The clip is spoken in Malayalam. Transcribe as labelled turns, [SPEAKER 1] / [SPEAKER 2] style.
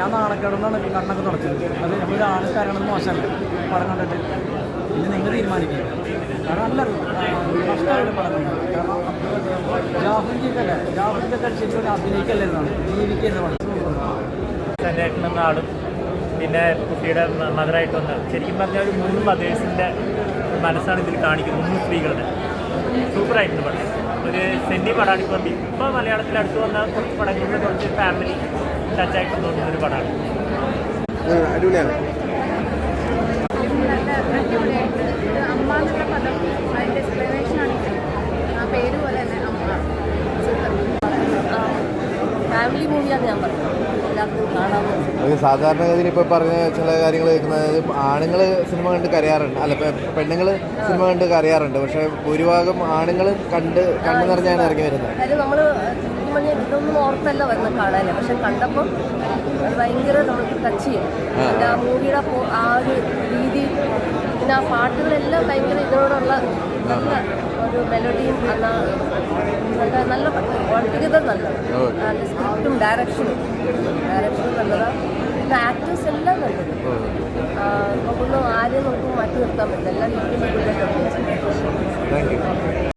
[SPEAKER 1] ഞാൻ നാണക്കേടുകൊണ്ടാണ് കണ്ണൊക്കെ തുടച്ചത്. അത് നമ്മളൊരു ആൾക്കാരാണെന്ന് മോശമല്ല പടം കണ്ടിട്ട്. ഇത് നിങ്ങൾ തീരുമാനിക്കുക. കാരണം നല്ലൊരു കഷ്ടമായിട്ട് പടം കണ്ടത്. കാരണം ജാഫറിൻ്റെ ശരിക്കും അഭിനയിക്കല്ലേ എന്നാണ്, ജീവിക്കുന്ന പടം.
[SPEAKER 2] എന്ന ആളും പിന്നെ കുട്ടിയുടെ മദറായിട്ട് വന്ന ശരിക്കും പറഞ്ഞാൽ ഒരു 3 മദേഴ്സിൻ്റെ മനസ്സാണ് ഇതിൽ കാണിക്കുന്നത്, 3 സ്ത്രീകളുടെ. സൂപ്പറായിട്ടുണ്ട് പടം. ഒരു സെന്റി പടമാണ്. ഇപ്പോൾ മലയാളത്തിൽ അടുത്ത് വന്ന കുറച്ച് പടങ്ങളിൽ കുറച്ച് ഫാമിലി ടച്ചായിട്ട് തോന്നുന്നൊരു പടമാണ്.
[SPEAKER 3] അടിപൊളിയാണ്.
[SPEAKER 4] അമ്മ എന്നുള്ള പദം അതിൻ്റെ എക്സ്പ്ലനേഷനാണ് ആ പേര് പോലെ തന്നെ അമ്മ. ഫാമിലി മൂവിയാണ് ഞാൻ പറഞ്ഞത്, എല്ലാവർക്കും കാണാൻ.
[SPEAKER 3] സാധാരണഗതിയിൽ ഇപ്പോൾ പറഞ്ഞ ചില കാര്യങ്ങൾ കേൾക്കുന്നത് ആണുങ്ങൾ സിനിമ കണ്ട് കരയാറുണ്ട്, അല്ല പെണ്ണുങ്ങൾ സിനിമ കണ്ട് കരയാറുണ്ട്. പക്ഷേ ഭൂരിഭാഗം ആണുങ്ങൾ കണ്ണ് നിറഞ്ഞാണ് ഇറങ്ങി വരുന്നത്.
[SPEAKER 4] അതായത് നമ്മൾ ഇതൊന്നും ഓർത്തല്ല വരുന്നത് കാണാനല്ലേ, പക്ഷെ കണ്ടപ്പം അത് ഭയങ്കര നമുക്ക് ടച്ച് ചെയ്യും. പിന്നെ ആ മൂവിയുടെ ആ ഒരു രീതി, പിന്നെ ആ പാട്ടുകളെല്ലാം ഭയങ്കര ഇതിനോടുള്ള നല്ല ഒരു മെലഡിയും നല്ല ഓൾട്ടുഗദർ നല്ലത്. സ്ക്രിപ്റ്റും ഡയറക്ഷനും നല്ലതാണ്. പിന്നെ ആക്ടേഴ്സ് എല്ലാം നല്ലത്. നമുക്കൊന്നും ആരെയും നമുക്ക് മാറ്റി നിർത്താൻ പറ്റില്ല. എല്ലാം
[SPEAKER 3] താങ്ക് യു.